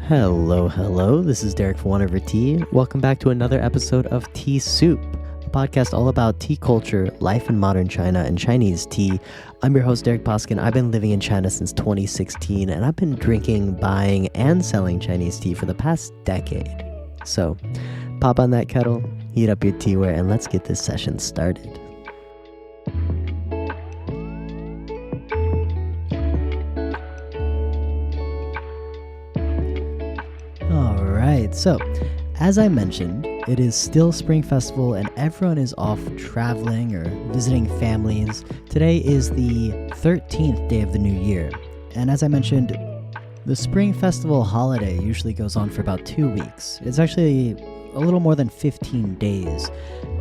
Hello. This is Derek from One Over Tea. Welcome back to another episode of Tea Soup, a podcast all about tea culture, life in modern China, and Chinese tea. I'm your host, Derek Poskin. I've been living in China since 2016, and I've been drinking, buying, and selling Chinese tea for the past decade. So, pop on that kettle, heat up your teaware, and let's get this session started. Alright, so as I mentioned, it is still Spring Festival and everyone is off traveling or visiting families. Today is the 13th day of the new year, and as I mentioned, the Spring Festival holiday usually goes on for about 2 weeks. It's actually a little more than 15 days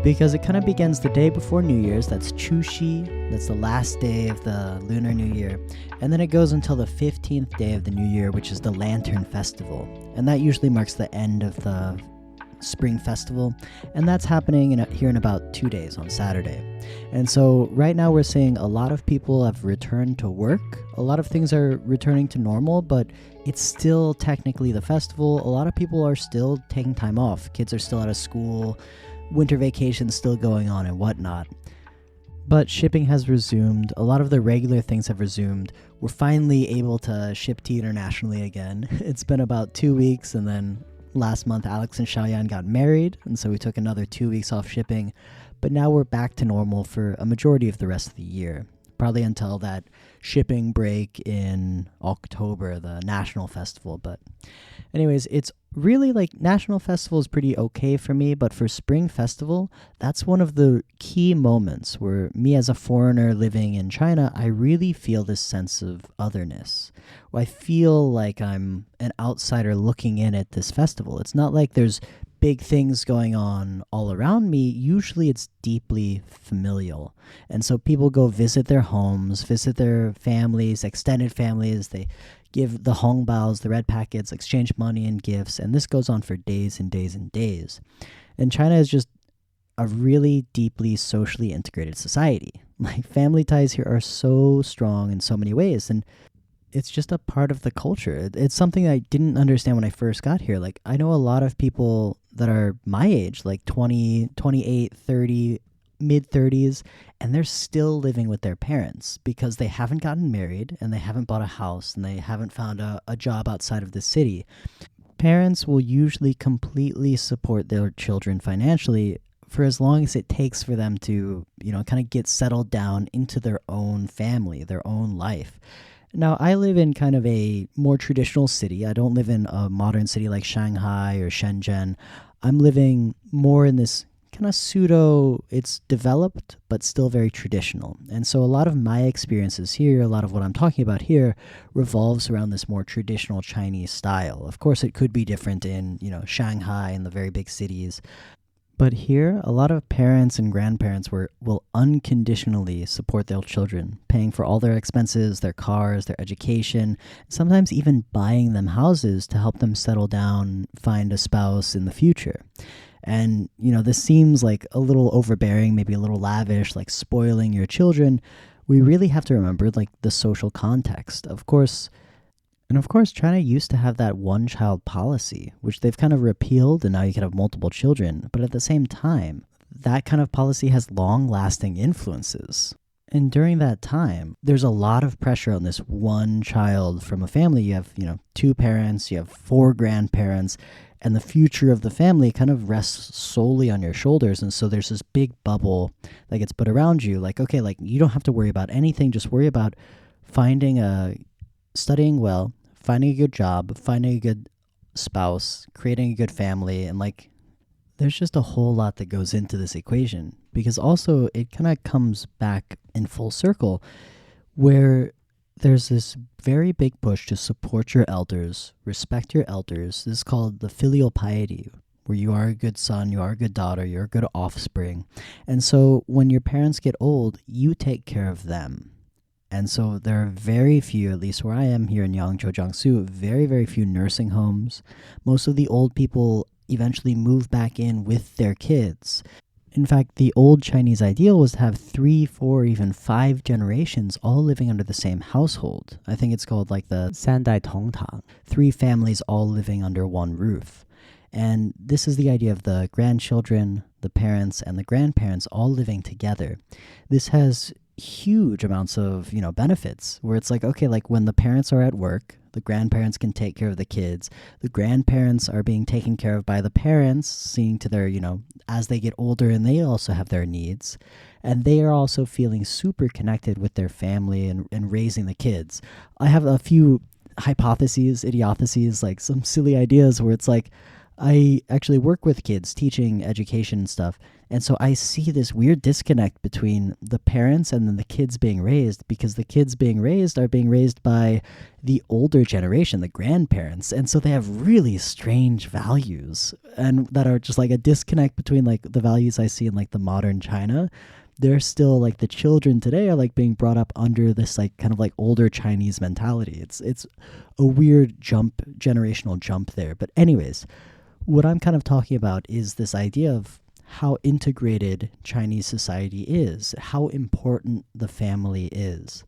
because it kind of begins the day before New Year's. That's Chuxi, that's the last day of the Lunar New Year, and then it goes until the 15th day of the New Year, which is the Lantern Festival, and that usually marks the end of the Spring Festival, and that's happening here in about 2 days on Saturday. And so right now we're seeing a lot of people have returned to work. A lot of things are returning to normal, but it's still technically the festival. A lot of people are still taking time off. Kids are still out of school, winter vacation's still going on and whatnot. But shipping has resumed. A lot of the regular things have resumed. We're finally able to ship tea internationally again. It's been about 2 weeks, and then last month Alex and Xiaoyan got married, and so we took another 2 weeks off shipping. But now we're back to normal for a majority of the rest of the year. Probably until that shipping break in October, the National Festival. But anyways, it's really like National Festival is pretty okay for me, but for Spring Festival, that's one of the key moments where me as a foreigner living in China, I really feel this sense of otherness. I feel like I'm an outsider looking in at this festival. It's not like there's big things going on all around me. Usually it's deeply familial. And so people go visit their homes, visit their families, extended families. They give the hongbaos, the red packets, exchange money and gifts. And this goes on for days and days and days. And China is just a really deeply socially integrated society. Like, family ties here are so strong in so many ways. And it's just a part of the culture. It's something I didn't understand when I first got here. Like, I know a lot of people that are my age, like 20, 28, 30, mid-30s, and they're still living with their parents because they haven't gotten married and they haven't bought a house and they haven't found a job outside of the city. Parents will usually completely support their children financially for as long as it takes for them to, kind of get settled down into their own family, their own life. Now, I live in kind of a more traditional city. I don't live in a modern city like Shanghai or Shenzhen. I'm living more in this kind of it's developed, but still very traditional. And so a lot of my experiences here, a lot of what I'm talking about here, revolves around this more traditional Chinese style. Of course, it could be different in, Shanghai and the very big cities. But here, a lot of parents and grandparents will unconditionally support their children, paying for all their expenses, their cars, their education, sometimes even buying them houses to help them settle down, find a spouse in the future. And, this seems like a little overbearing, maybe a little lavish, like spoiling your children. We really have to remember, like, the social context. Of course, China used to have that one-child policy, which they've kind of repealed, and now you can have multiple children. But at the same time, that kind of policy has long-lasting influences. And during that time, there's a lot of pressure on this one child from a family. You have, 2 parents, you have 4 grandparents, and the future of the family kind of rests solely on your shoulders. And so there's this big bubble that gets put around you. Like, okay, like, you don't have to worry about anything. Just worry about studying well, finding a good job, finding a good spouse, creating a good family, and there's just a whole lot that goes into this equation, because also it kind of comes back in full circle where there's this very big push to support your elders, respect your elders. This is called the filial piety, where you are a good son, you are a good daughter, you're a good offspring. And so when your parents get old, you take care of them. And so there are very few, at least where I am here in Yangzhou, Jiangsu, very, very few nursing homes. Most of the old people eventually move back in with their kids. In fact, the old Chinese ideal was to have 3, 4, even 5 generations all living under the same household. I think it's called like the 3代同堂, 3 families all living under one roof. And this is the idea of the grandchildren, the parents, and the grandparents all living together. This has huge amounts of, benefits where it's like, okay, like when the parents are at work, the grandparents can take care of the kids. The grandparents are being taken care of by the parents, seeing to their, as they get older and they also have their needs. And they are also feeling super connected with their family and raising the kids. I have a few hypotheses, idiotheses, like some silly ideas where it's like, I actually work with kids teaching education and stuff. And so I see this weird disconnect between the parents and then the kids being raised, because the kids being raised are being raised by the older generation, the grandparents. And so they have really strange values, and that are just like a disconnect between like the values I see in like the modern China. They're still like the children today are like being brought up under this like kind of like older Chinese mentality. It's a weird generational jump there. But anyways, what I'm kind of talking about is this idea of how integrated Chinese society is, how important the family is.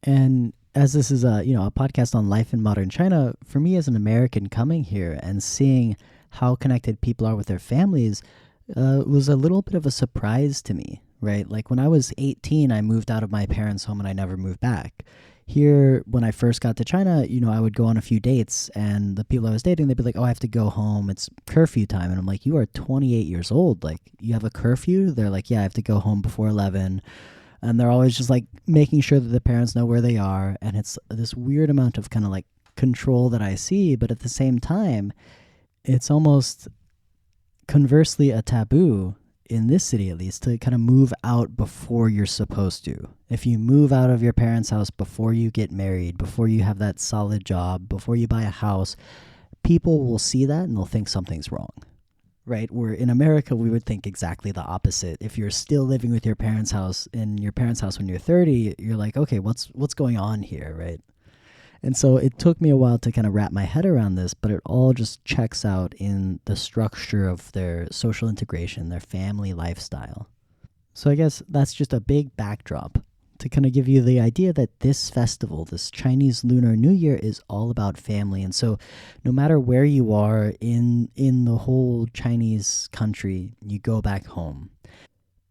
And as this is a podcast on life in modern China, for me as an American coming here and seeing how connected people are with their families was a little bit of a surprise to me, right? Like when I was 18, I moved out of my parents' home and I never moved back. Here, when I first got to China, I would go on a few dates, and the people I was dating, they'd be like, oh, I have to go home. It's curfew time. And I'm like, you are 28 years old. Like, you have a curfew? They're like, yeah, I have to go home before 11. And they're always just like making sure that the parents know where they are. And it's this weird amount of kind of like control that I see. But at the same time, it's almost conversely a taboo, in this city at least, to kind of move out before you're supposed to. If you move out of your parents' house before you get married, before you have that solid job, before you buy a house, people will see that and they'll think something's wrong, right? Where in America, we would think exactly the opposite. If you're still living with your parents' house, in your parents' house when you're 30, you're like, okay, what's going on here, right? And so it took me a while to kind of wrap my head around this, but it all just checks out in the structure of their social integration, their family lifestyle. So I guess that's just a big backdrop to kind of give you the idea that this festival, this Chinese Lunar New Year, is all about family. And so no matter where you are in the whole Chinese country, you go back home.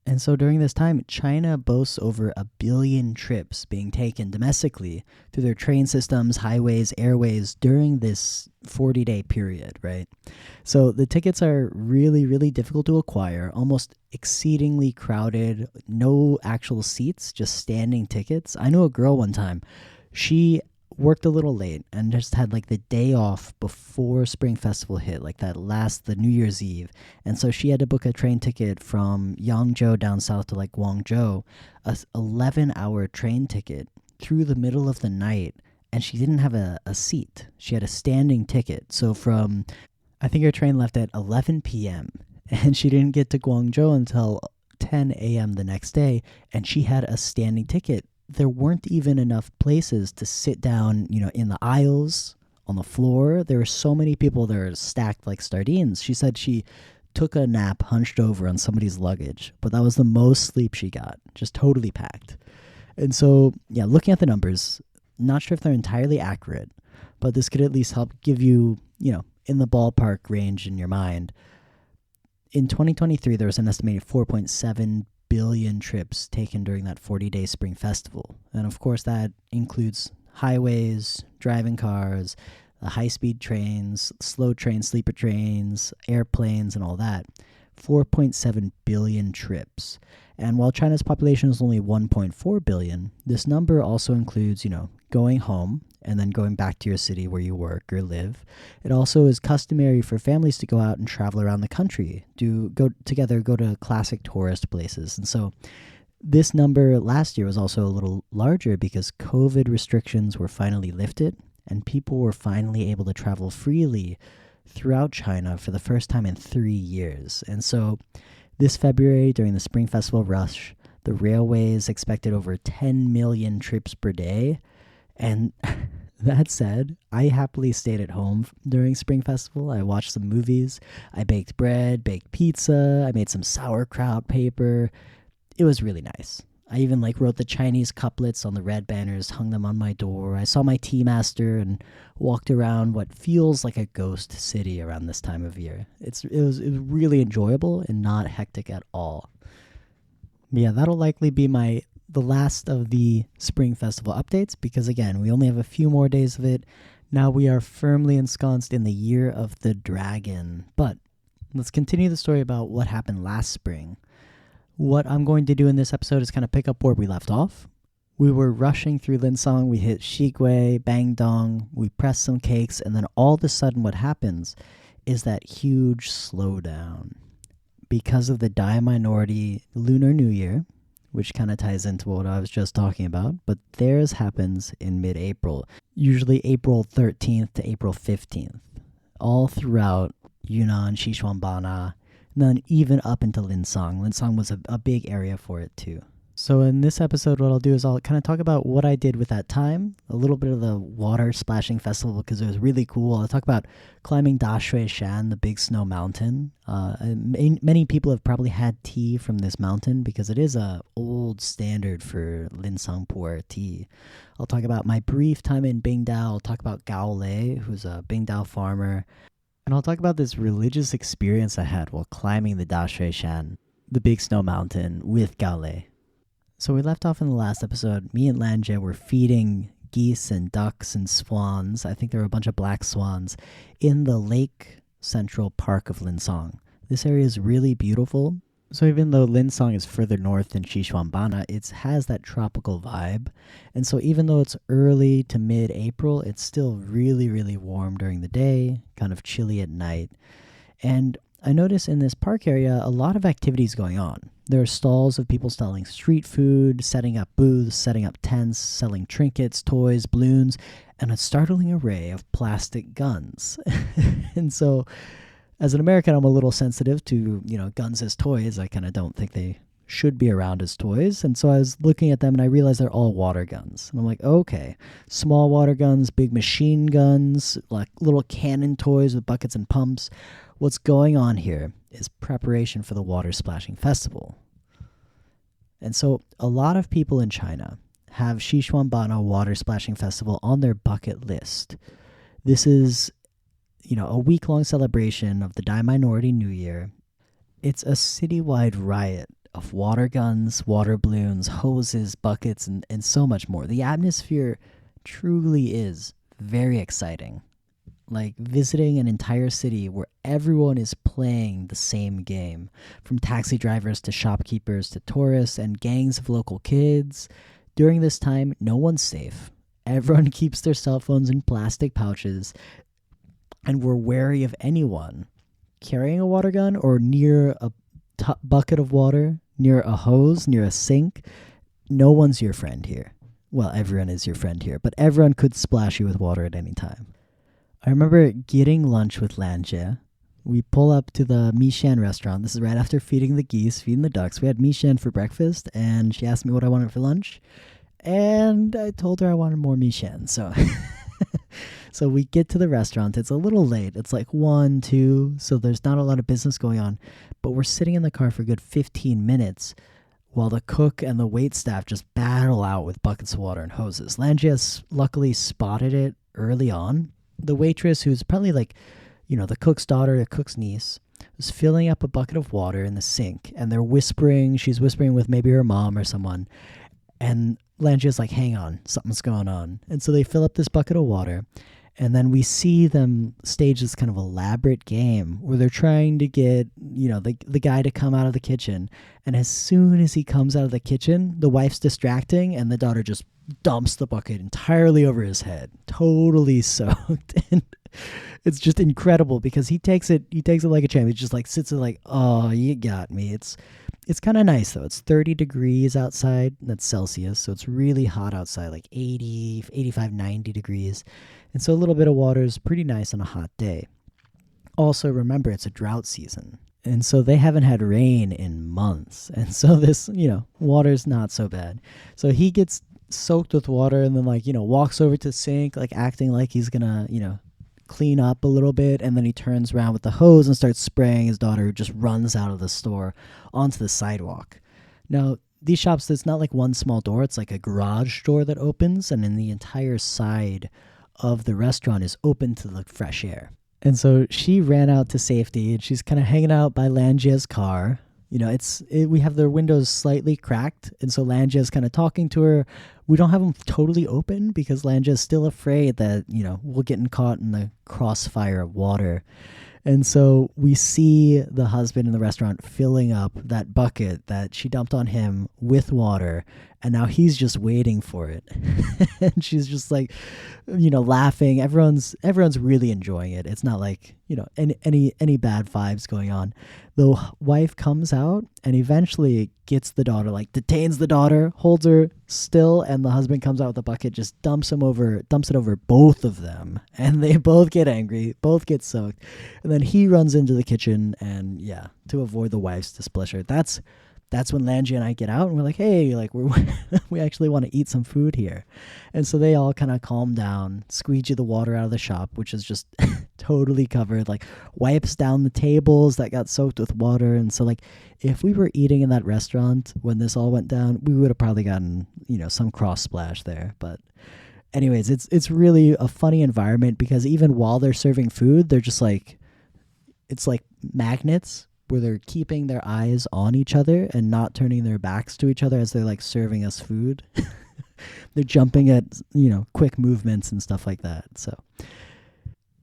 And so during this time, China boasts over 1 billion trips being taken domestically through their train systems, highways, airways during this 40-day period, right? So the tickets are really, really difficult to acquire, almost exceedingly crowded, no actual seats, just standing tickets. I know a girl one time, she worked a little late and just had like the day off before Spring Festival hit, like the New Year's Eve. And so she had to book a train ticket from Yangzhou down south to like Guangzhou, a 11-hour train ticket through the middle of the night. And she didn't have a seat. She had a standing ticket. So I think her train left at 11 p.m. and she didn't get to Guangzhou until 10 a.m. the next day. And she had a standing ticket. There weren't even enough places to sit down, in the aisles, on the floor. There were so many people that were stacked like sardines. She said she took a nap hunched over on somebody's luggage, but that was the most sleep she got, just totally packed. And so, yeah, looking at the numbers, not sure if they're entirely accurate, but this could at least help give you, in the ballpark range in your mind. In 2023, there was an estimated 4.7 billion trips taken during that 40-day Spring Festival. And of course, that includes highways, driving cars, the high-speed trains, slow trains, sleeper trains, airplanes, and all that. 4.7 billion trips. And while China's population is only 1.4 billion, this number also includes, going home and then going back to your city where you work or live. It also is customary for families to go out and travel around the country, go to classic tourist places. And so this number last year was also a little larger because COVID restrictions were finally lifted and people were finally able to travel freely throughout China for the first time in 3 years. And so this February, during the Spring Festival rush, the railways expected over 10 million trips per day. And That said, I happily stayed at home during Spring Festival. I watched some movies. I baked bread, baked pizza. I made some sauerkraut paper. It was really nice. I even wrote the Chinese couplets on the red banners, hung them on my door. I saw my tea master and walked around what feels like a ghost city around this time of year. It was really enjoyable and not hectic at all. Yeah, that'll likely be the last of the Spring Festival updates because again, we only have a few more days of it. Now we are firmly ensconced in the year of the dragon. But let's continue the story about what happened last spring. What I'm going to do in this episode is kind of pick up where we left off. We were rushing through Lincang, we hit Shigui, Bangdong, we pressed some cakes, and then all of a sudden what happens is that huge slowdown. Because of the Dai minority Lunar New Year, which kind of ties into what I was just talking about, but theirs happens in mid-April, usually April 13th to April 15th, all throughout Yunnan, Xishuang Banna, and then even up into Lincang. Lincang was a big area for it too. So in this episode, what I'll do is I'll kind of talk about what I did with that time, a little bit of the water splashing festival because it was really cool. I'll talk about climbing Da Shan, the big snow mountain. Many people have probably had tea from this mountain because it is a old standard for Lincang Puer tea. I'll talk about my brief time in Bingdao. I'll talk about Gao Lei, who's a Bingdao farmer. And I'll talk about this religious experience I had while climbing the Da Shan, the big snow mountain, with Gao Lei. So we left off in the last episode. Me and Lanje were feeding geese and ducks and swans. I think there were a bunch of black swans in the Lake Central Park of Lincang. This area is really beautiful. So even though Lincang is further north than Xishuang Banna, it has that tropical vibe. And so even though it's early to mid-April, it's still really, really warm during the day, kind of chilly at night. And I notice in this park area, a lot of activities going on. There are stalls of people selling street food, setting up booths, setting up tents, selling trinkets, toys, balloons, and a startling array of plastic guns. And so as an American, I'm a little sensitive to, guns as toys. I kind of don't think they should be around as toys. And so I was looking at them and I realized they're all water guns. And I'm like, okay, small water guns, big machine guns, like little cannon toys with buckets and pumps. What's going on here is preparation for the water splashing festival. And so a lot of people in China have Xishuang Banna water splashing festival on their bucket list. This is, a week-long celebration of the Dai minority New Year. It's a citywide riot of water guns, water balloons, hoses, buckets, and so much more. The atmosphere truly is very exciting. Like visiting an entire city where everyone is playing the same game, from taxi drivers to shopkeepers to tourists and gangs of local kids. During this time, no one's safe. Everyone keeps their cell phones in plastic pouches, and we're wary of anyone carrying a water gun or near a bucket of water, near a hose, near a sink. No one's your friend here. Well, everyone is your friend here, but everyone could splash you with water at any time. I remember getting lunch with Lanje. We pull up to the Mishan restaurant. This is right after feeding the geese, feeding the ducks. We had Mishan for breakfast, and she asked me what I wanted for lunch. And I told her I wanted more Mishan. So we get to the restaurant. It's a little late. It's like 1, 2, so there's not a lot of business going on. But we're sitting in the car for a good 15 minutes while the cook and the wait staff just battle out with buckets of water and hoses. Lanje has luckily spotted it early on. The waitress, who's probably the cook's daughter, the cook's niece, was filling up a bucket of water in the sink, and they're whispering. She's whispering with maybe her mom or someone, and Lange's like, hang on, something's going on. And so they fill up this bucket of water, and then we see them stage this kind of elaborate game where they're trying to get, the guy to come out of the kitchen, and as soon as he comes out of the kitchen, the wife's distracting, and the daughter just dumps the bucket entirely over his head, totally soaked. And it's just incredible because he takes it like a champ. He just sits there like, oh, you got me. It's kind of nice though. It's 30 degrees outside. That's Celsius, so it's really hot outside, like 80, 85, 90 degrees. And so a little bit of water is pretty nice on a hot day. Also, remember, it's a drought season. And so they haven't had rain in months. And so this, water's not so bad. So he gets soaked with water, and then like, walks over to the sink, like acting like he's gonna, clean up a little bit, and then he turns around with the hose and starts spraying his daughter, who just runs out of the store onto the sidewalk. Now, these shops, it's not like one small door, it's like a garage door that opens, and then the entire side of the restaurant is open to the fresh air. And so she ran out to safety, and she's kind of hanging out by Lanjia's car. We have their windows slightly cracked, and so Lanjia's kind of talking to her. We don't have them totally open because Lanjia's still afraid that, we'll get caught in the crossfire of water. And so we see the husband in the restaurant filling up that bucket that she dumped on him with water, and now he's just waiting for it. And she's just like, laughing. Everyone's really enjoying it. It's not like, any bad vibes going on. The wife comes out and eventually gets the daughter, like detains the daughter, holds her still, and the husband comes out with a bucket, just dumps it over both of them, and they both get angry, both get soaked, and then he runs into the kitchen, and to avoid the wife's displeasure. That's when Lanji and I get out, and we're like, hey, like we actually want to eat some food here. And so they all kind of calm down, squeegee the water out of the shop, which is just totally covered, like wipes down the tables that got soaked with water. And so like if we were eating in that restaurant when this all went down, we would have probably gotten, some cross splash there. But anyways, it's really a funny environment because even while they're serving food, they're just like, it's like magnets where they're keeping their eyes on each other and not turning their backs to each other as they're like serving us food. They're jumping at, quick movements and stuff like that. So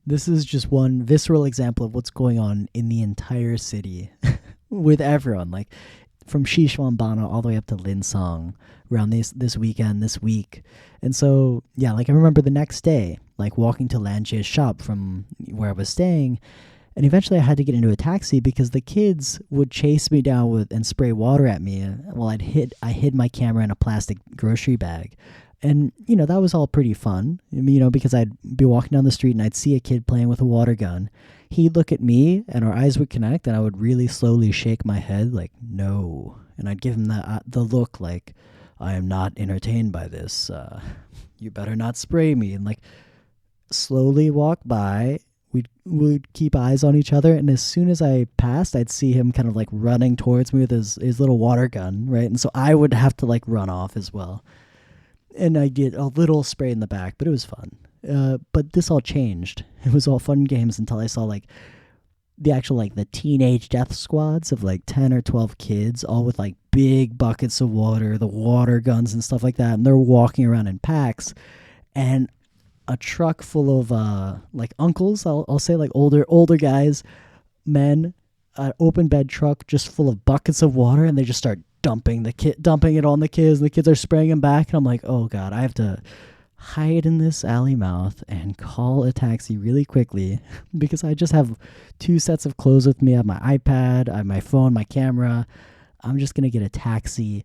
this is just one visceral example of what's going on in the entire city with everyone, like from Xishuang Banna all the way up to Lincang around this weekend, this week. And so, like I remember the next day, like walking to Lanjia's shop from where I was staying, and eventually I had to get into a taxi because the kids would chase me down and spray water at me while I hid my camera in a plastic grocery bag. And, that was all pretty fun, because I'd be walking down the street and I'd see a kid playing with a water gun. He'd look at me and our eyes would connect, and I would really slowly shake my head like, no. And I'd give him the look like, I am not entertained by this. You better not spray me. And like slowly walk by. We'd keep eyes on each other, and as soon as I passed, I'd see him kind of like running towards me with his little water gun, right? And so I would have to like run off as well. And I get a little spray in the back, but it was fun. But this all changed. It was all fun and games until I saw like the actual like the teenage death squads of like 10 or 12 kids, all with like big buckets of water, the water guns and stuff like that, and they're walking around in packs. And a truck full of like uncles, I'll say like older guys, men, open bed truck just full of buckets of water, and they just start dumping it on the kids. The kids are spraying them back, and I'm like, oh god, I have to hide in this alley mouth and call a taxi really quickly because I just have 2 sets of clothes with me. I have my iPad, I have my phone, my camera. I'm just gonna get a taxi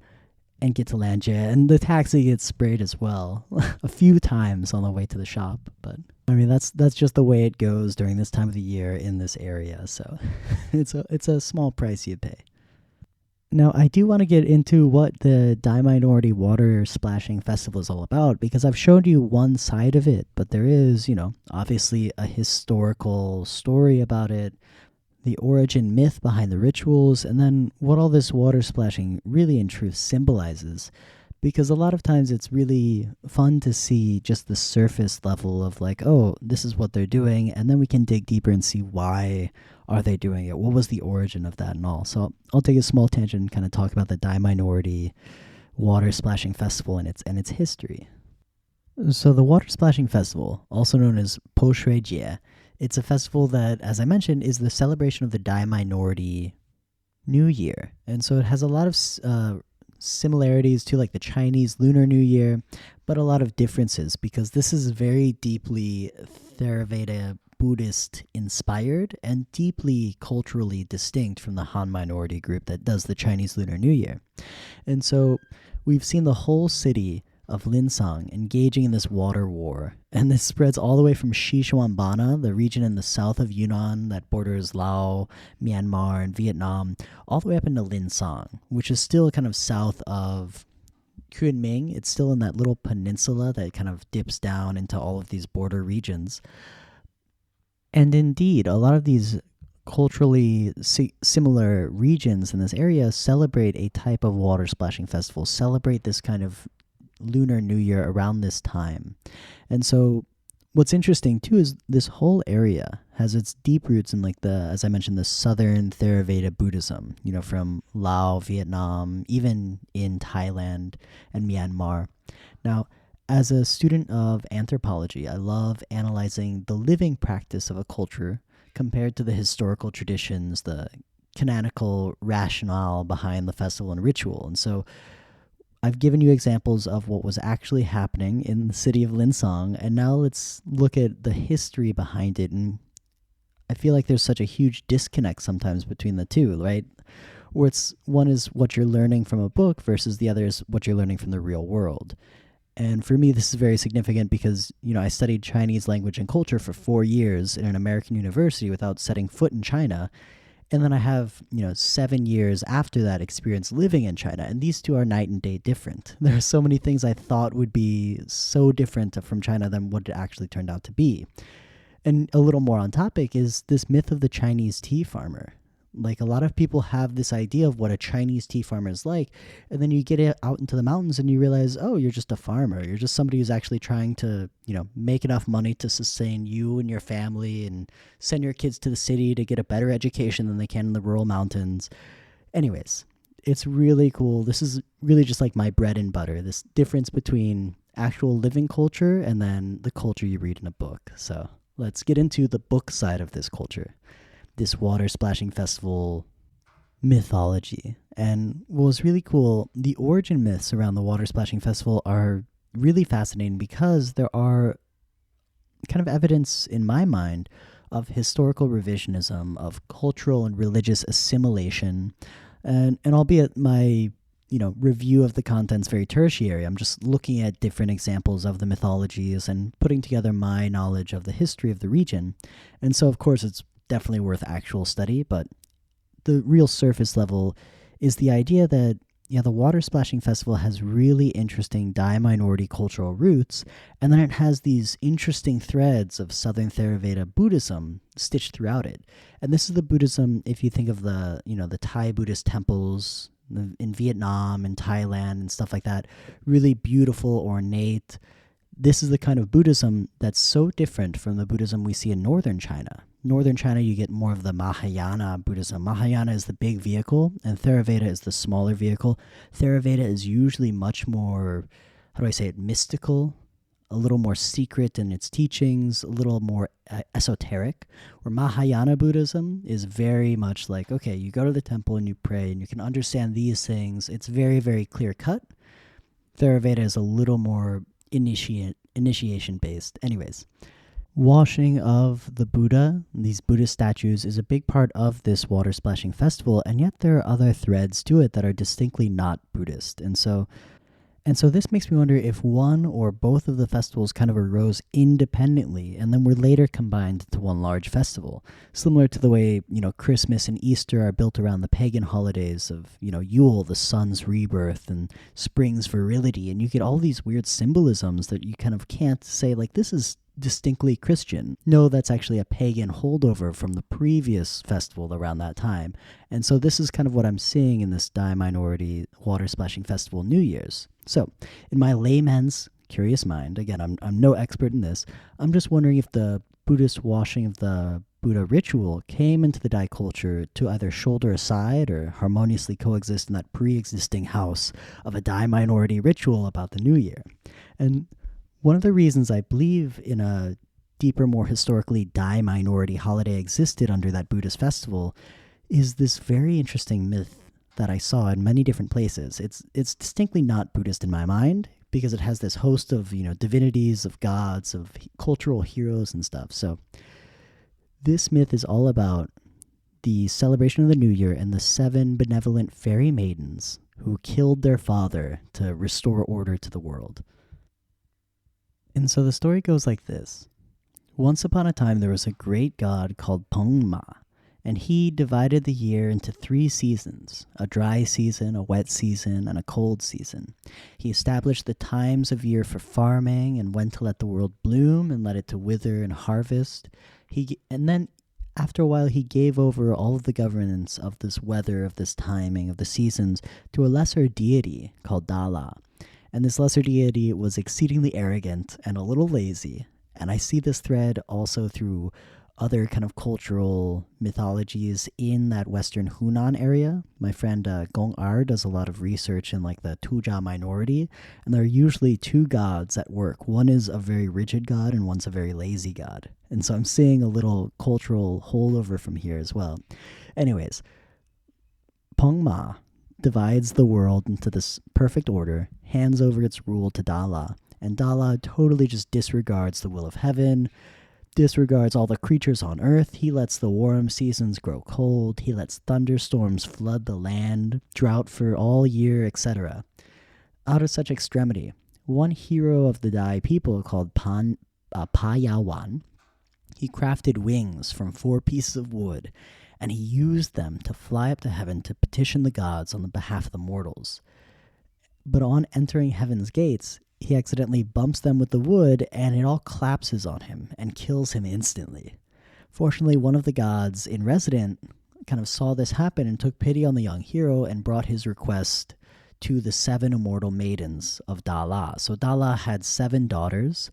and get to Lanjia, and the taxi gets sprayed as well a few times on the way to the shop. But I mean, that's just the way it goes during this time of the year in this area. So it's a small price you pay. Now, I do want to get into what the Dai Minority Water Splashing Festival is all about, because I've showed you one side of it, but there is, obviously a historical story about it, the origin myth behind the rituals, and then what all this water splashing really in truth symbolizes. Because a lot of times it's really fun to see just the surface level of like, oh, this is what they're doing, and then we can dig deeper and see why are they doing it, what was the origin of that and all. So I'll take a small tangent and kind of talk about the Dai Minority Water Splashing Festival and its history. So the Water Splashing Festival, also known as Po Shui Jie, it's a festival that, as I mentioned, is the celebration of the Dai Minority New Year. And so it has a lot of similarities to like the Chinese Lunar New Year, but a lot of differences because this is very deeply Theravada Buddhist inspired and deeply culturally distinct from the Han minority group that does the Chinese Lunar New Year. And so we've seen the whole city of Lincang engaging in this water war, and this spreads all the way from Xishuang Banna, the region in the south of Yunnan that borders Laos, Myanmar, and Vietnam, all the way up into Lincang, which is still kind of south of Kunming. It's still in that little peninsula that kind of dips down into all of these border regions. And indeed, a lot of these culturally similar regions in this area celebrate a type of water splashing festival, celebrate this kind of Lunar New Year around this time. And so what's interesting too is this whole area has its deep roots in like as I mentioned, the southern Theravada Buddhism, from Laos, Vietnam, even in Thailand and Myanmar. Now, as a student of anthropology, I love analyzing the living practice of a culture compared to the historical traditions, the canonical rationale behind the festival and ritual. And so I've given you examples of what was actually happening in the city of Lincang, and now let's look at the history behind it. And I feel like there's such a huge disconnect sometimes between the two, right? Where one is what you're learning from a book versus the other is what you're learning from the real world. And for me, this is very significant because, I studied Chinese language and culture for 4 years in an American university without setting foot in China. And then I have, 7 years after that experience living in China. And these two are night and day different. There are so many things I thought would be so different from China than what it actually turned out to be. And a little more on topic is this myth of the Chinese tea farmer. Like, a lot of people have this idea of what a Chinese tea farmer is like, and then you get out into the mountains and you realize, oh, you're just a farmer. You're just somebody who's actually trying to, make enough money to sustain you and your family and send your kids to the city to get a better education than they can in the rural mountains. Anyways, it's really cool. This is really just like my bread and butter, this difference between actual living culture and then the culture you read in a book. So let's get into the book side of this culture. This water splashing festival mythology. And what was really cool, the origin myths around the water splashing festival are really fascinating because there are kind of evidence in my mind of historical revisionism, of cultural and religious assimilation. And albeit my review of the content's very tertiary, I'm just looking at different examples of the mythologies and putting together my knowledge of the history of the region. And so, of course, it's definitely worth actual study, but the real surface level is the idea that the water splashing festival has really interesting Dai minority cultural roots, and then it has these interesting threads of Southern Theravada Buddhism stitched throughout it. And this is the Buddhism, if you think of the the Thai Buddhist temples in Vietnam and Thailand and stuff like that, really beautiful, ornate. This is the kind of Buddhism that's so different from the Buddhism we see in northern China. Northern China, you get more of the Mahayana Buddhism. Mahayana is the big vehicle, and Theravada is the smaller vehicle. Theravada is usually much more, mystical, a little more secret in its teachings, a little more esoteric, where Mahayana Buddhism is very much like, okay, you go to the temple and you pray, and you can understand these things. It's very, very clear-cut. Theravada is a little more initiation based. Anyways, washing of the Buddha, these Buddhist statues, is a big part of this water splashing festival, and yet there are other threads to it that are distinctly not Buddhist. And so this makes me wonder if one or both of the festivals kind of arose independently and then were later combined into one large festival, similar to the way, Christmas and Easter are built around the pagan holidays of, Yule, the sun's rebirth, and spring's virility, and you get all these weird symbolisms that you kind of can't say, like, this is distinctly Christian. No, that's actually a pagan holdover from the previous festival around that time. And so this is kind of what I'm seeing in this Dai minority water splashing festival New Year's. So in my layman's curious mind, again, I'm no expert in this, I'm just wondering if the Buddhist washing of the Buddha ritual came into the Dai culture to either shoulder aside or harmoniously coexist in that pre-existing house of a Dai minority ritual about the New Year. And one of the reasons I believe in a deeper, more historically Dai minority holiday existed under that Buddhist festival is this very interesting myth that I saw in many different places. It's distinctly not Buddhist in my mind because it has this host of, divinities, of gods, of cultural heroes and stuff. So this myth is all about the celebration of the New Year and the 7 benevolent fairy maidens who killed their father to restore order to the world. And so the story goes like this. Once upon a time, there was a great god called Peng Ma, And he divided the year into 3 seasons: a dry season, a wet season, and a cold season. He established the times of year for farming and when to let the world bloom and let it to wither and harvest. And then after a while, he gave over all of the governance of this weather, of this timing, of the seasons, to a lesser deity called Dala. And this lesser deity was exceedingly arrogant and a little lazy. And I see this thread also through other kind of cultural mythologies in that Western Hunan area. My friend Gong Er does a lot of research in like the Tuzha minority, and there are usually 2 gods at work. One is a very rigid god and one's a very lazy god. And so I'm seeing a little cultural holdover from here as well. Anyways, Peng Ma divides the world into this perfect order, hands over its rule to Dala, and Dala totally just disregards the will of heaven, disregards all the creatures on earth. He lets the warm seasons grow cold. He lets thunderstorms flood the land, drought for all year, etc. Out of such extremity, one hero of the Dai people called Payawan, he crafted wings from 4 pieces of wood, and he used them to fly up to heaven to petition the gods on the behalf of the mortals. But on entering heaven's gates, he accidentally bumps them with the wood, and it all collapses on him and kills him instantly. Fortunately, one of the gods in resident kind of saw this happen and took pity on the young hero and brought his request to the 7 immortal maidens of Dala. So Dala had 7 daughters,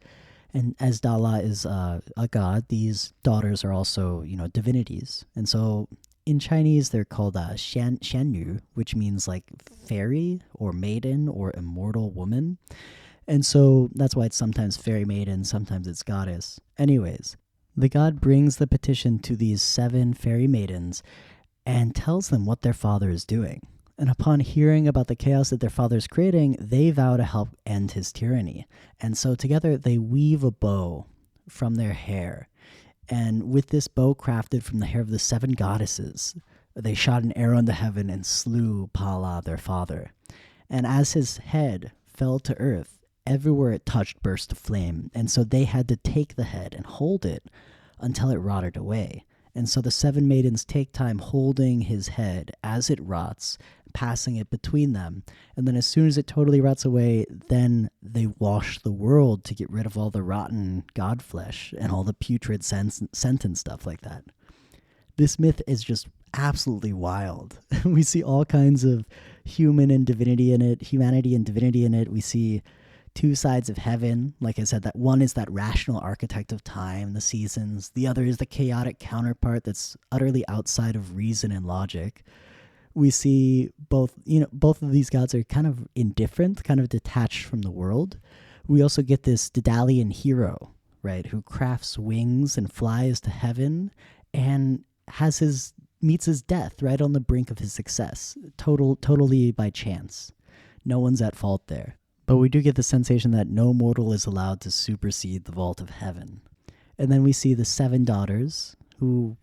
and as Dala is a god, these daughters are also, divinities. And so in Chinese, they're called xianyu, which means like fairy or maiden or immortal woman. And so that's why it's sometimes fairy maiden, sometimes it's goddess. Anyways, the god brings the petition to these 7 fairy maidens and tells them what their father is doing. And upon hearing about the chaos that their father is creating, they vow to help end his tyranny. And so together they weave a bow from their hair. And with this bow crafted from the hair of the 7 goddesses, they shot an arrow into heaven and slew Pala, their father. And as his head fell to earth, everywhere it touched burst to flame, and so they had to take the head and hold it until it rotted away. And so the 7 maidens take time holding his head as it rots, passing it between them, and then as soon as it totally rots away, then they wash the world to get rid of all the rotten god flesh and all the putrid scent and stuff like that. This myth is just absolutely wild. We see all kinds of humanity and divinity in it. We see 2 sides of heaven. Like I said, that one is that rational architect of time, the seasons. The other is the chaotic counterpart that's utterly outside of reason and logic. We see both of these gods are kind of indifferent, kind of detached from the world. We also get this Daedalian hero, right, who crafts wings and flies to heaven and meets his death right on the brink of his success, totally by chance. No one's at fault there. But we do get the sensation that no mortal is allowed to supersede the vault of heaven. And then we see the 7 daughters who,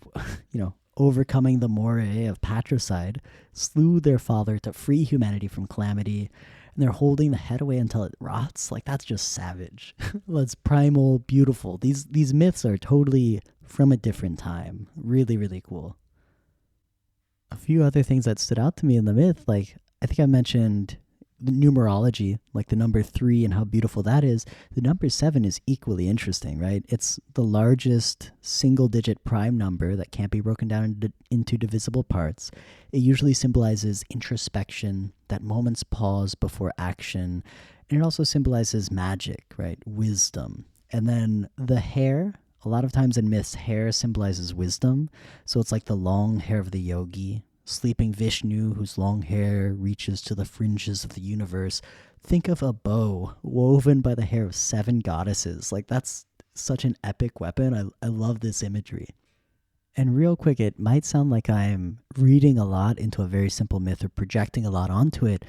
overcoming the moray of patricide, slew their father to free humanity from calamity. And they're holding the head away until it rots. Like, that's just savage. That's primal, beautiful. These myths are totally from a different time. Really, really cool. A few other things that stood out to me in the myth, like I think I mentioned the numerology, like the number 3 and how beautiful that is. The number 7 is equally interesting, right? It's the largest single-digit prime number that can't be broken down into divisible parts. It usually symbolizes introspection, that moment's pause before action, and it also symbolizes magic, right? Wisdom. And then the hair, a lot of times in myths, hair symbolizes wisdom. So it's like the long hair of the yogi, sleeping Vishnu, whose long hair reaches to the fringes of the universe. Think of a bow woven by the hair of 7 goddesses. Like, that's such an epic weapon. I love this imagery. And real quick, it might sound like I'm reading a lot into a very simple myth or projecting a lot onto it,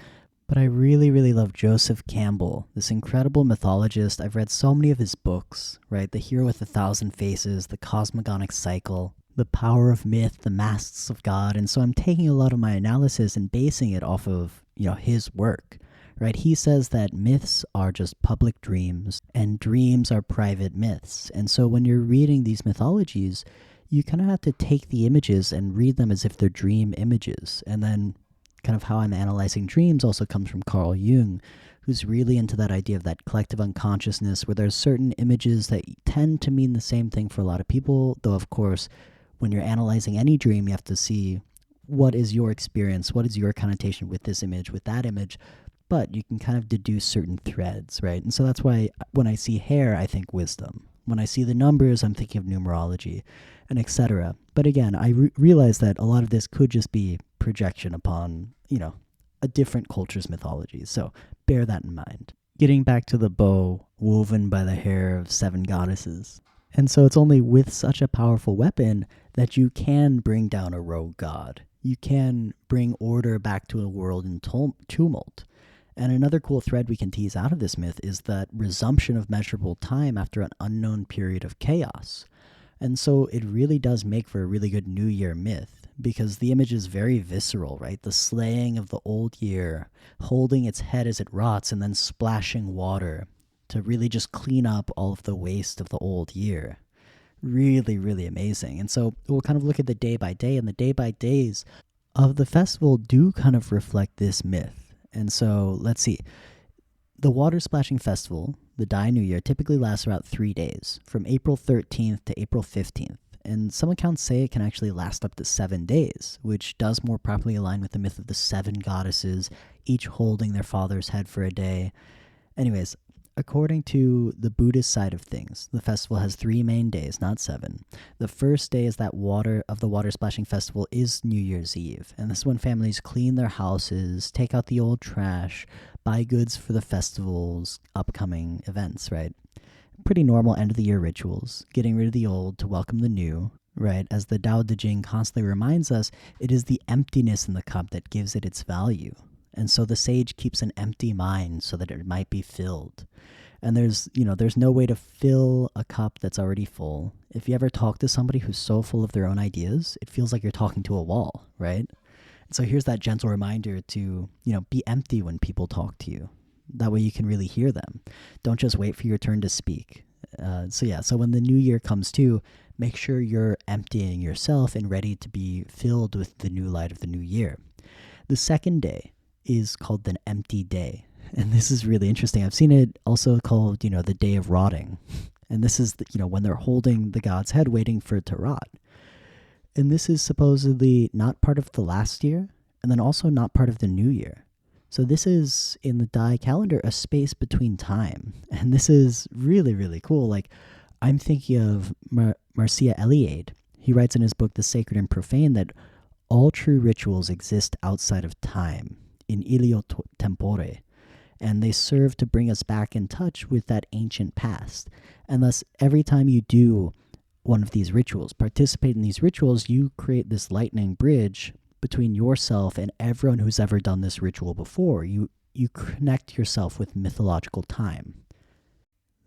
but I really, really love Joseph Campbell, this incredible mythologist. I've read so many of his books, right? The Hero with 1,000 Faces, The Cosmogonic Cycle, The Power of Myth, The Masks of God. And so I'm taking a lot of my analysis and basing it off of, his work, right? He says that myths are just public dreams and dreams are private myths. And so when you're reading these mythologies, you kind of have to take the images and read them as if they're dream images. And then kind of how I'm analyzing dreams also comes from Carl Jung, who's really into that idea of that collective unconsciousness, where there's certain images that tend to mean the same thing for a lot of people, though of course when you're analyzing any dream, you have to see what is your experience, what is your connotation with this image, with that image, but you can kind of deduce certain threads, right? And so that's why when I see hair, I think wisdom. When I see the numbers, I'm thinking of numerology, and etc. But again, I realize that a lot of this could just be projection upon, a different culture's mythology. So bear that in mind. Getting back to the bow woven by the hair of 7 goddesses. And so it's only with such a powerful weapon that you can bring down a rogue god. You can bring order back to a world in tumult. And another cool thread we can tease out of this myth is that resumption of measurable time after an unknown period of chaos. And so it really does make for a really good New Year myth, because the image is very visceral, right? The slaying of the old year, holding its head as it rots, and then splashing water to really just clean up all of the waste of the old year. Really, really amazing. And so we'll kind of look at the day by day, and the day by days of the festival do kind of reflect this myth. And so let's see. The water splashing festival, the Dai New Year, typically lasts about 3 days, from April 13th to April 15th. And some accounts say it can actually last up to 7 days, which does more properly align with the myth of the 7 goddesses, each holding their father's head for a day. Anyways, according to the Buddhist side of things, the festival has 3 main days, not 7. The first day is that the water splashing festival is New Year's Eve. And this is when families clean their houses, take out the old trash, buy goods for the festival's upcoming events, right? Pretty normal end of the year rituals, getting rid of the old to welcome the new, right? As the Dao De Jing constantly reminds us, it is the emptiness in the cup that gives it its value. And so the sage keeps an empty mind so that it might be filled. And there's no way to fill a cup that's already full. If you ever talk to somebody who's so full of their own ideas, it feels like you're talking to a wall, right? And so here's that gentle reminder to, be empty when people talk to you. That way you can really hear them. Don't just wait for your turn to speak. So when the new year comes too, make sure you're emptying yourself and ready to be filled with the new light of the new year. The second day is called the empty day. And this is really interesting. I've seen it also called, the day of rotting. And this is, when they're holding the god's head waiting for it to rot. And this is supposedly not part of the last year, and then also not part of the new year. So this is, in the Dai calendar, a space between time. And this is really, really cool. Like, I'm thinking of Mercia Eliade. He writes in his book, The Sacred and Profane, that all true rituals exist outside of time, in ilio tempore, and they serve to bring us back in touch with that ancient past. And thus, every time you do one of these rituals, participate in these rituals, you create this lightning bridge between yourself and everyone who's ever done this ritual before. You connect yourself with mythological time.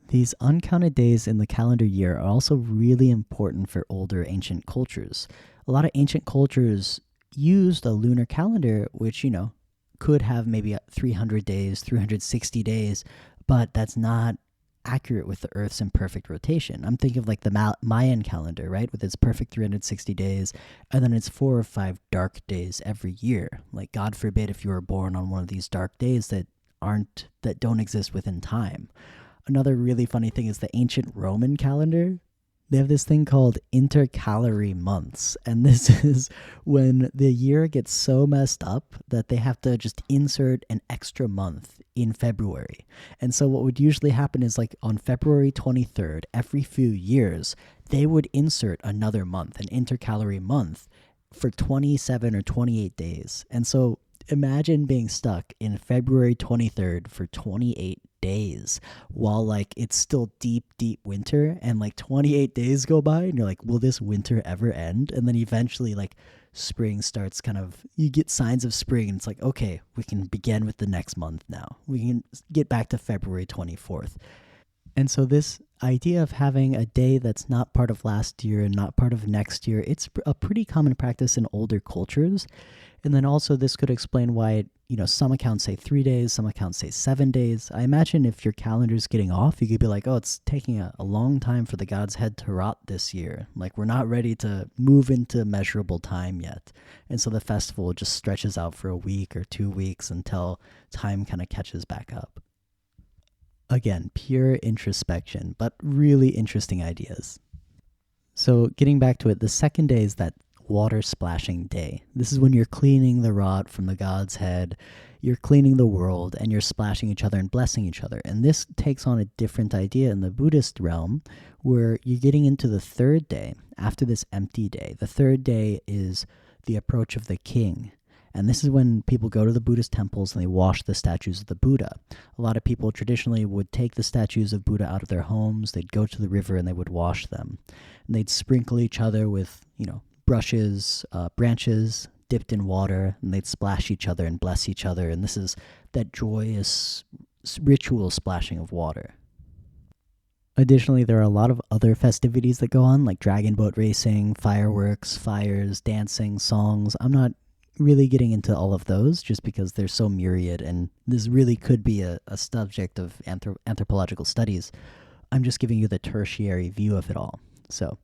These uncounted days in the calendar year are also really important for older ancient cultures. A lot of ancient cultures used a lunar calendar, which, could have maybe 300 days, 360 days, but that's not accurate with the Earth's imperfect rotation. I'm thinking of like the Mayan calendar, right, with its perfect 360 days, and then it's 4 or 5 dark days every year. Like, God forbid if you were born on one of these dark days that don't exist within time. Another really funny thing is the ancient Roman calendar. They have this thing called intercalary months, and this is when the year gets so messed up that they have to just insert an extra month in February. And so what would usually happen is, like, on February 23rd, every few years, they would insert another month, an intercalary month, for 27 or 28 days. And so imagine being stuck in February 23rd for 28 days while, like, it's still deep winter, and like 28 days go by and you're like, will this winter ever end? And then eventually, like, spring starts, you get signs of spring, and it's like, okay, we can begin with the next month now. We can get back to February 24th. And so this idea of having a day that's not part of last year and not part of next year, it's a pretty common practice in older cultures. And then also this could explain why it some accounts say 3 days, some accounts say 7 days. I imagine if your calendar's getting off, you could be like, oh, it's taking a long time for the god's head to rot this year. Like, we're not ready to move into measurable time yet. And so the festival just stretches out for a week or 2 weeks until time kind of catches back up. Again, pure introspection, but really interesting ideas. So getting back to it, the second day is that water splashing day. This is when you're cleaning the rot from the god's head, you're cleaning the world, and you're splashing each other and blessing each other. And this takes on a different idea in the Buddhist realm, where you're getting into the third day, after this empty day. The third day is the approach of the king. And this is when people go to the Buddhist temples and they wash the statues of the Buddha. A lot of people traditionally would take the statues of Buddha out of their homes, they'd go to the river and they would wash them. And they'd sprinkle each other with, brushes, branches dipped in water, and they'd splash each other and bless each other. And this is that joyous ritual splashing of water. Additionally, there are a lot of other festivities that go on, like dragon boat racing, fireworks, fires, dancing, songs. I'm not really getting into all of those just because they're so myriad, and this really could be a subject of anthropological studies. I'm just giving you the tertiary view of it all. So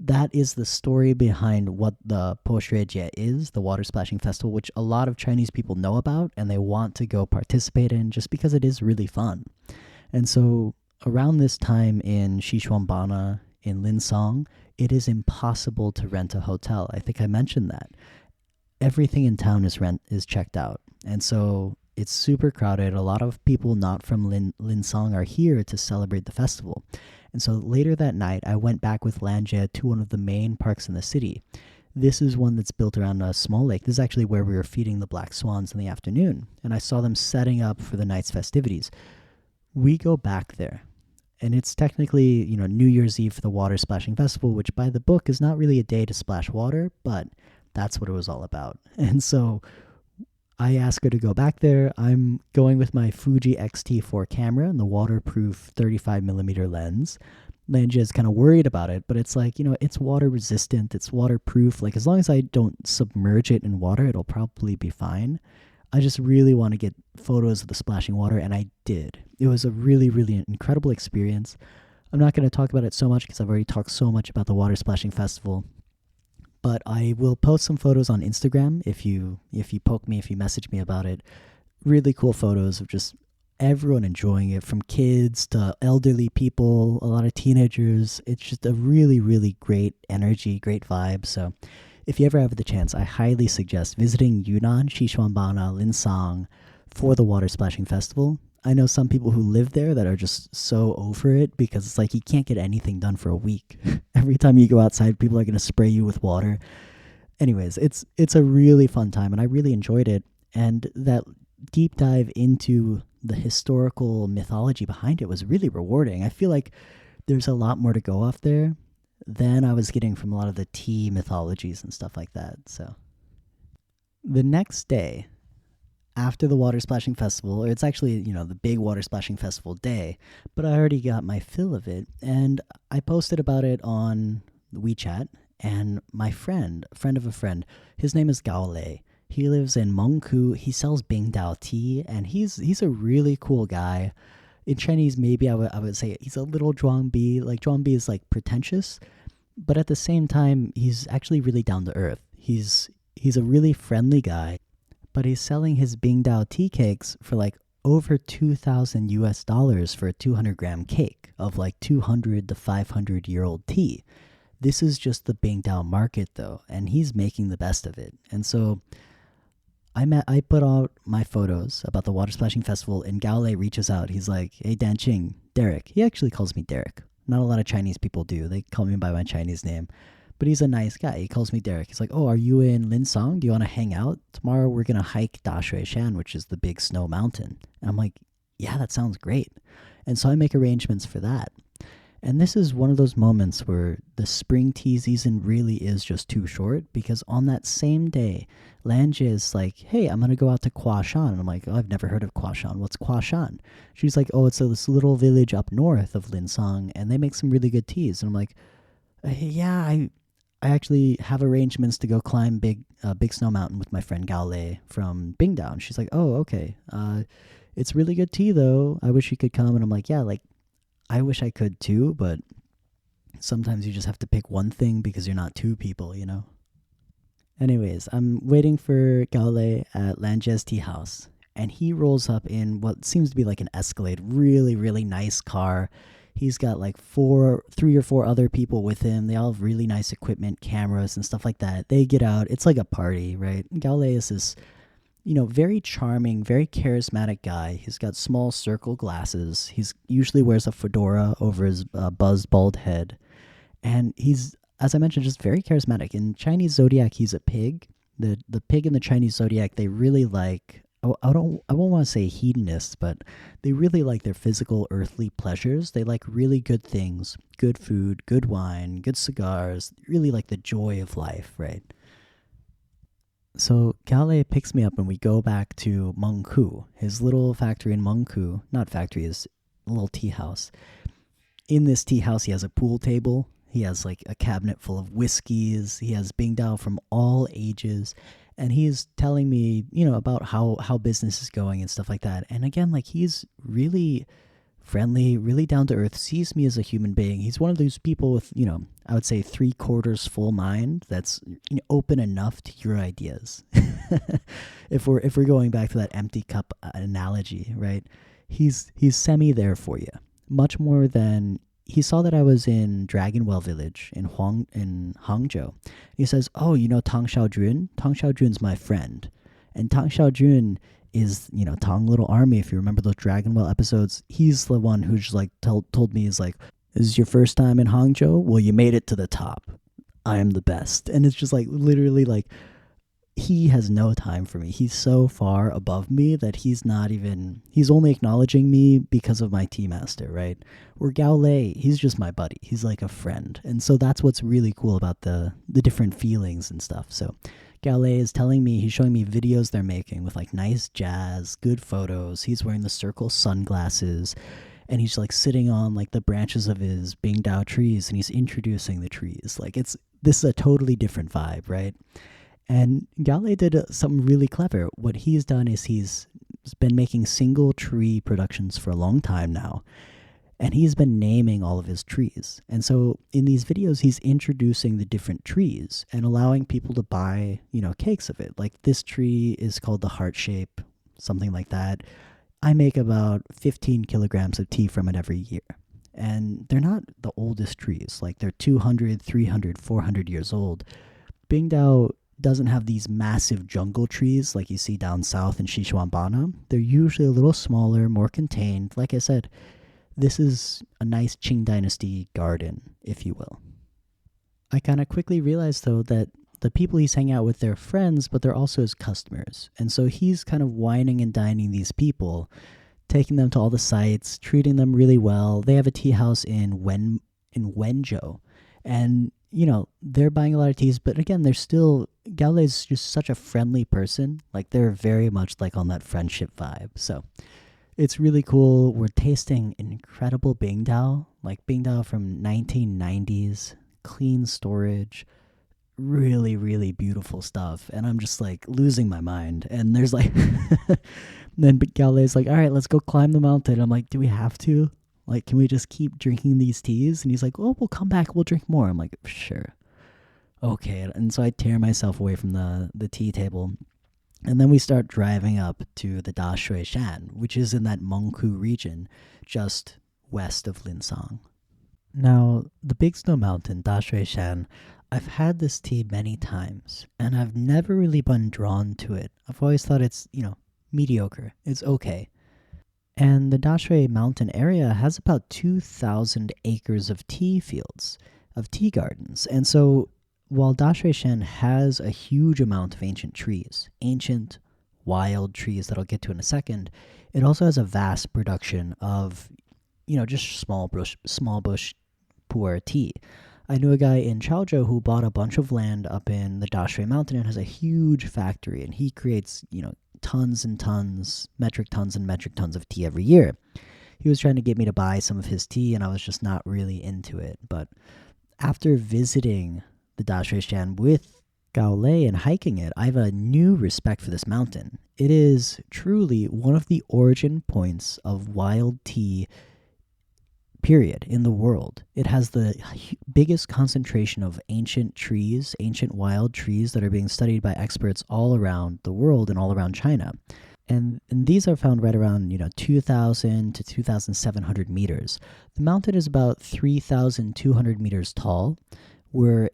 that is the story behind what the Pu'er is, the water splashing festival, which a lot of Chinese people know about and they want to go participate in just because it is really fun. And so around this time in Xishuang Banna, in Lincang, it is impossible to rent a hotel. I think I mentioned that. Everything in town is checked out. And so it's super crowded. A lot of people not from Lincang are here to celebrate the festival. And so later that night, I went back with Lanjie to one of the main parks in the city. This is one that's built around a small lake. This is actually where we were feeding the black swans in the afternoon. And I saw them setting up for the night's festivities. We go back there. And it's technically, New Year's Eve for the Water Splashing Festival, which by the book is not really a day to splash water, but that's what it was all about. And so I asked her to go back there. I'm going with my Fuji X-T4 camera and the waterproof 35mm lens. Lanjie is kind of worried about it, but it's like, it's water resistant, it's waterproof. Like, as long as I don't submerge it in water, it'll probably be fine. I just really want to get photos of the splashing water, and I did. It was a really, really incredible experience. I'm not going to talk about it so much because I've already talked so much about the Water Splashing Festival. But I will post some photos on Instagram if you poke me, if you message me about it. Really cool photos of just everyone enjoying it, from kids to elderly people, a lot of teenagers. It's just a really, really great energy, great vibe. So if you ever have the chance, I highly suggest visiting Yunnan, Xishuang Banna, Lincang for the Water Splashing Festival. I know some people who live there that are just so over it because it's like you can't get anything done for a week. Every time you go outside, people are going to spray you with water. Anyways, it's a really fun time, and I really enjoyed it. And that deep dive into the historical mythology behind it was really rewarding. I feel like there's a lot more to go off there than I was getting from a lot of the tea mythologies and stuff like that. So the next day, after the Water Splashing Festival, or it's actually, the big Water Splashing Festival day, but I already got my fill of it, and I posted about it on WeChat, and my friend of a friend, his name is Gaolei. He lives in Mengku. He sells Bingdao tea, and he's a really cool guy. In Chinese, maybe I would say he's a little Zhuangzi. Like, Zhuangzi is like pretentious, but at the same time, he's actually really down to earth. He's a really friendly guy. But he's selling his Bingdao tea cakes for like over $2,000 for a 200-gram cake of like 200 to 500-year-old tea. This is just the Bingdao market though, and he's making the best of it. And so I put out my photos about the Water Splashing Festival, and Gaolei reaches out. He's like, "Hey, Danqing, Derek." He actually calls me Derek. Not a lot of Chinese people do. They call me by my Chinese name. But he's a nice guy. He calls me Derek. He's like, "Oh, are you in Lincang? Do you want to hang out? Tomorrow we're going to hike Dashui, which is the big snow mountain." And I'm like, "Yeah, that sounds great." And so I make arrangements for that. And this is one of those moments where the spring tea season really is just too short, because on that same day, Lanjie is like, "Hey, I'm going to go out to Kuashan." And I'm like, "Oh, I've never heard of Kuashan. What's Kuashan?" She's like, "Oh, it's this little village up north of Lincang, and they make some really good teas." And I'm like, "Yeah, I actually have arrangements to go climb Big Snow Mountain with my friend Gaole from Bingdao. And she's like, oh, okay. It's really good tea, though. I wish you could come. And I'm like, yeah, like, I wish I could too, but sometimes you just have to pick one thing because you're not two people, you know? Anyways, I'm waiting for Gaole at Lange's tea house, and he rolls up in what seems to be like an Escalade, really, really nice car. He's got like three or four other people with him. They all have really nice equipment, cameras, and stuff like that. They get out. It's like a party, right? Gaole is this, very charming, very charismatic guy. He's got small circle glasses. He's usually wears a fedora over his buzzed bald head. And he's, as I mentioned, just very charismatic. In Chinese zodiac, he's a pig. The pig in the Chinese zodiac, they really like. I won't want to say hedonists, but they really like their physical, earthly pleasures. They like really good things, good food, good wine, good cigars. Really like the joy of life, right? So Gaole picks me up and we go back to Mengku, his little factory in Mengku. Not factory, his little tea house. In this tea house, he has a pool table. He has like a cabinet full of whiskeys. He has Bingdao from all ages. And he's telling me, about how business is going and stuff like that. And again, like he's really friendly, really down to earth, sees me as a human being. He's one of those people with, I would say 3/4 full mind that's open enough to your ideas. If we're going back to that empty cup analogy, right? He's semi there for you. Much more than he saw that I was in Dragonwell Village in Hangzhou. He says, "Oh, you know Tang Xiaojun? Tang Xiaojun's my friend." And Tang Xiaojun is, Tang Little Army, if you remember those Dragonwell episodes. He's the one who just like told me, is like, "This is your first time in Hangzhou? Well, you made it to the top. I am the best." And it's just like literally like he has no time for me. He's so far above me that he's only acknowledging me because of my tea master, right? Or Gaole, he's just my buddy. He's like a friend. And so that's what's really cool about the different feelings and stuff. So Gaole is telling me, he's showing me videos they're making with like nice jazz, good photos. He's wearing the circle sunglasses and he's like sitting on like the branches of his Bingdao trees and he's introducing the trees. Like this is a totally different vibe, right? And Gaole did something really clever. What he's done is he's been making single tree productions for a long time now. And he's been naming all of his trees. And so in these videos, he's introducing the different trees and allowing people to buy, cakes of it. Like this tree is called the heart shape, something like that. I make about 15 kilograms of tea from it every year. And they're not the oldest trees. Like they're 200, 300, 400 years old. Bingdao doesn't have these massive jungle trees like you see down south in Xishuang Banna. They're usually a little smaller, more contained. Like I said, this is a nice Qing Dynasty garden, if you will. I kind of quickly realized, though, that the people he's hanging out with, they're friends, but they're also his customers. And so he's kind of wining and dining these people, taking them to all the sites, treating them really well. They have a tea house in Wenzhou. And they're buying a lot of teas, but again, Gaole is just such a friendly person. Like they're very much like on that friendship vibe. So it's really cool. We're tasting incredible Bingdao, like Bingdao from 1990s, clean storage, really, really beautiful stuff. And I'm just like losing my mind. And there's like, then Gaole is like, "All right, let's go climb the mountain." I'm like, "Do we have to? Like, can we just keep drinking these teas?" And he's like, "Oh, we'll come back. We'll drink more." I'm like, "Sure." Okay. And so I tear myself away from the tea table. And then we start driving up to the Da Shui Shan, which is in that Mengku region, just west of Lincang. Now, the Big Snow Mountain, Da Shui Shan, I've had this tea many times, and I've never really been drawn to it. I've always thought it's, mediocre. It's okay. And the Dashui mountain area has about 2,000 acres of tea fields, of tea gardens. And so while Dashui Shan has a huge amount of ancient trees, ancient wild trees that I'll get to in a second, it also has a vast production of, just small bush Pu'er tea. I knew a guy in Chaozhou who bought a bunch of land up in the Dashui mountain and has a huge factory, and he creates, tons and tons, metric tons and metric tons of tea every year. He was trying to get me to buy some of his tea, and I was just not really into it. But after visiting the Dashuishan with Gaolei and hiking it, I have a new respect for this mountain. It is truly one of the origin points of wild tea, period, in the world. It has the biggest concentration of ancient trees, ancient wild trees that are being studied by experts all around the world and all around China. And these are found right around 2,000 to 2,700 meters. The mountain is about 3,200 meters tall. We're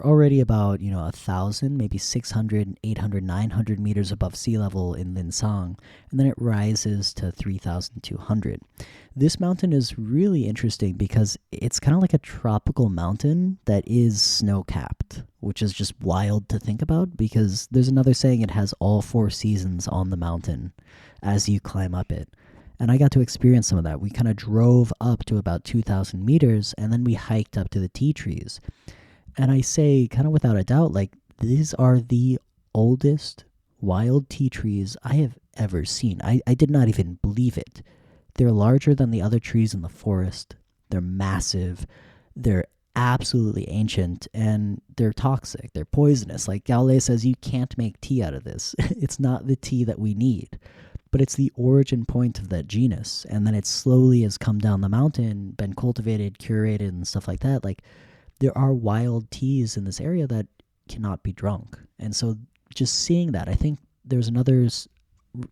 already about 1,000, maybe 600, 800, 900 meters above sea level in Lincang, and then it rises to 3,200. This mountain is really interesting because it's kind of like a tropical mountain that is snow-capped, which is just wild to think about because there's another saying it has all 4 seasons on the mountain as you climb up it. And I got to experience some of that. We kind of drove up to about 2,000 meters, and then we hiked up to the tea trees. And I say, kind of without a doubt, like, these are the oldest wild tea trees I have ever seen. I did not even believe it. They're larger than the other trees in the forest. They're massive. They're absolutely ancient, and they're toxic. They're poisonous. Like Gaolei says, you can't make tea out of this. It's not the tea that we need. But it's the origin point of that genus. And then it slowly has come down the mountain, been cultivated, curated, and stuff like that. Like, there are wild teas in this area that cannot be drunk. And so just seeing that, I think there's another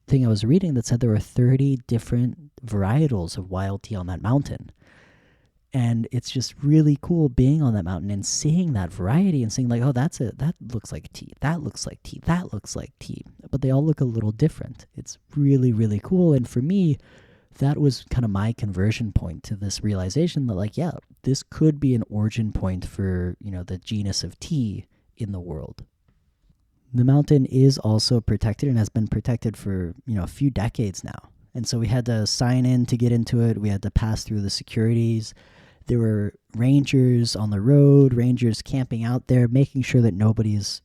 thing I was reading that said there were 30 different varietals of wild tea on that mountain. And it's just really cool being on that mountain and seeing that variety and seeing like, oh, that's it. That looks like tea. That looks like tea. That looks like tea. But they all look a little different. It's really, really cool. And for me, that was kind of my conversion point to this realization that, like, yeah, this could be an origin point for, the genus of tea in the world. The mountain is also protected and has been protected for, a few decades now. And so we had to sign in to get into it. We had to pass through the securities. There were rangers on the road, rangers camping out there, making sure that nobody's,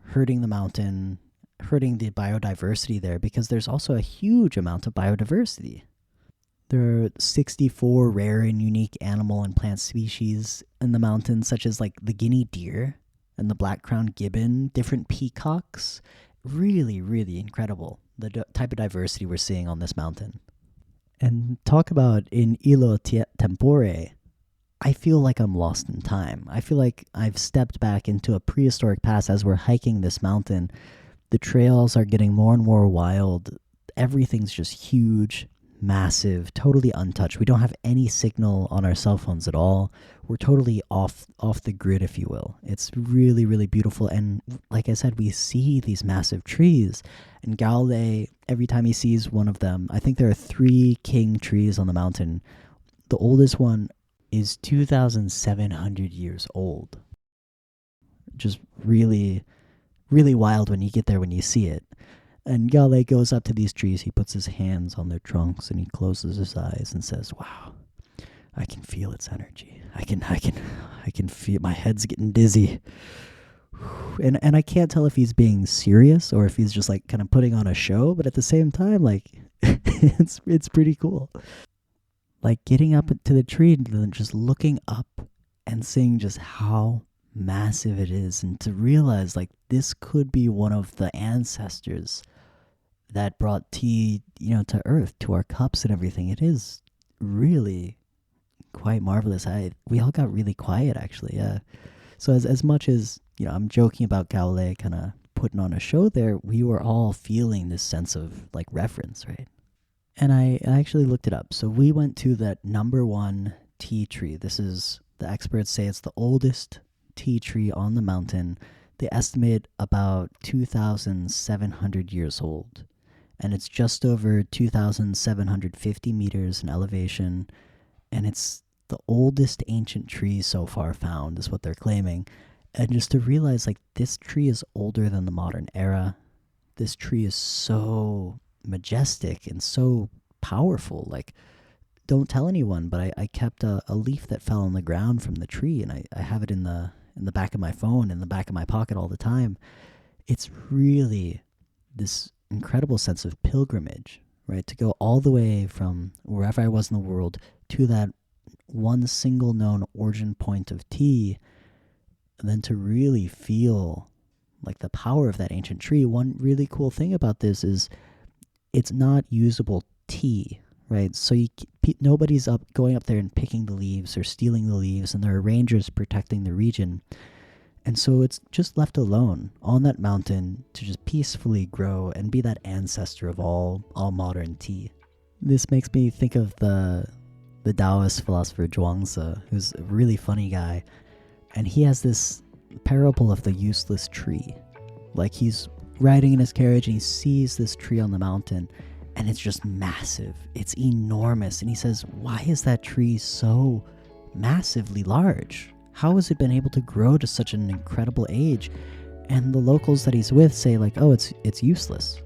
hurting the mountain, hurting the biodiversity there, because there's also a huge amount of biodiversity. There are 64 rare and unique animal and plant species in the mountains, such as like the guinea deer and the black-crowned gibbon, different peacocks. Really, really incredible, the type of diversity we're seeing on this mountain. And talk about in Ilo Tempore, I feel like I'm lost in time. I feel like I've stepped back into a prehistoric past as we're hiking this mountain. The trails are getting more and more wild. Everything's just huge, massive, totally untouched. We don't have any signal on our cell phones at all. We're totally off the grid, if you will. It's really, really beautiful. And like I said, we see these massive trees. And Gaolei, every time he sees one of them, I think there are 3 king trees on the mountain. The oldest one is 2,700 years old. Just really, really wild when you get there, when you see it. And Gaolei goes up to these trees. He puts his hands on their trunks and he closes his eyes and says, "Wow, I can feel its energy. I can feel my head's getting dizzy." And I can't tell if he's being serious or if he's just like kind of putting on a show, but at the same time, like it's pretty cool. Like getting up to the tree and then just looking up and seeing just how massive it is, and to realize like this could be one of the ancestors that brought tea, to Earth, to our cups and everything. It is really quite marvelous. We all got really quiet, actually. Yeah. So as much as I'm joking about Gaolei kind of putting on a show there, we were all feeling this sense of like reverence, right? And I actually looked it up. So we went to that number 1 tea tree. This is, the experts say it's the oldest tea tree on the mountain. They estimate about 2,700 years old. And it's just over 2,750 meters in elevation. And it's the oldest ancient tree so far found, is what they're claiming. And just to realize, like, this tree is older than the modern era. This tree is so majestic and so powerful. Like, don't tell anyone, but I kept a leaf that fell on the ground from the tree, and I have it in the back of my phone, in the back of my pocket all the time. It's really this incredible sense of pilgrimage, right? To go all the way from wherever I was in the world to that one single known origin point of tea, and then to really feel like the power of that ancient tree. One really cool thing about this is it's not usable tea, right? So nobody's going up there and picking the leaves or stealing the leaves, and there are rangers protecting the region. And so it's just left alone on that mountain to just peacefully grow and be that ancestor of all modern tea. This makes me think of the Taoist philosopher Zhuangzi, who's a really funny guy. And he has this parable of the useless tree. Like he's riding in his carriage and he sees this tree on the mountain and it's just massive. It's enormous. And he says, why is that tree so massively large? How has it been able to grow to such an incredible age? And the locals that he's with say like, oh, it's useless.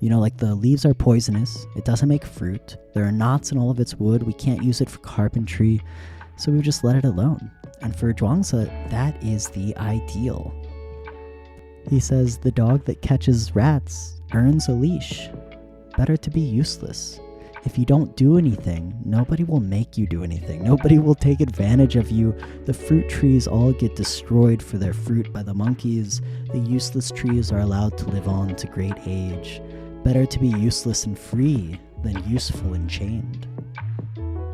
You know, like the leaves are poisonous. It doesn't make fruit. There are knots in all of its wood. We can't use it for carpentry. So we just let it alone. And for Zhuangzi, that is the ideal. He says the dog that catches rats earns a leash. Better to be useless. If you don't do anything, nobody will make you do anything. Nobody will take advantage of you. The fruit trees all get destroyed for their fruit by the monkeys. The useless trees are allowed to live on to great age. Better to be useless and free than useful and chained.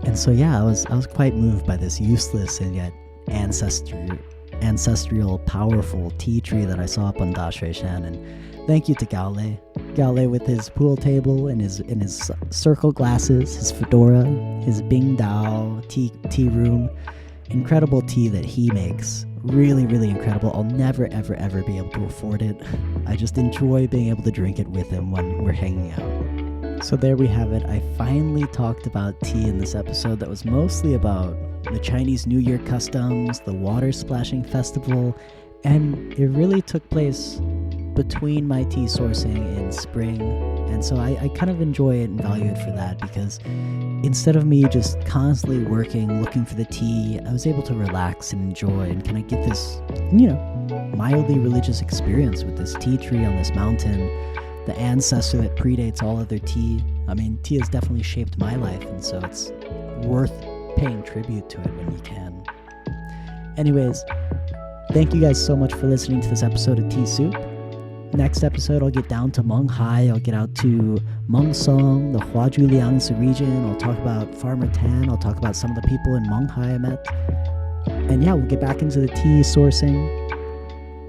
And so yeah, I was quite moved by this useless and yet ancestral, powerful tea tree that I saw up on Dashuishan. And thank you to Gaole. Gaole with his pool table and his circle glasses, his fedora, his Bing Dao tea room. Incredible tea that he makes. Really, really incredible. I'll never, ever, ever be able to afford it. I just enjoy being able to drink it with him when we're hanging out. So there we have it. I finally talked about tea in this episode that was mostly about the Chinese New Year customs, the water splashing festival, and it really took place between my tea sourcing in spring. And so I kind of enjoy it and value it for that, because instead of me just constantly working, looking for the tea, I was able to relax and enjoy and kind of get this, mildly religious experience with this tea tree on this mountain, the ancestor that predates all other tea. I mean, tea has definitely shaped my life, and so it's worth paying tribute to it when you can. Anyways, thank you guys so much for listening to this episode of Tea Soup. Next episode, I'll get down to Menghai. I'll get out to Mengsong, the Huaju Liangzi region. I'll talk about Farmer Tan. I'll talk about some of the people in Menghai I met. And yeah, we'll get back into the tea sourcing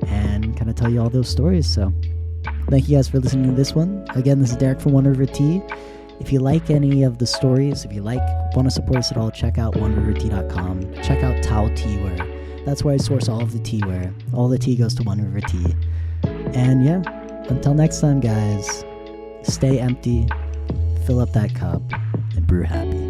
and kind of tell you all those stories. So thank you guys for listening to this one. Again, this is Derek from One River Tea. If you like any of the stories, if you want to support us at all, check out onerivertea.com. Check out Tao Teaware. That's where I source all of the teaware. All the tea goes to One River Tea. And yeah, until next time, guys, stay empty, fill up that cup, and brew happy.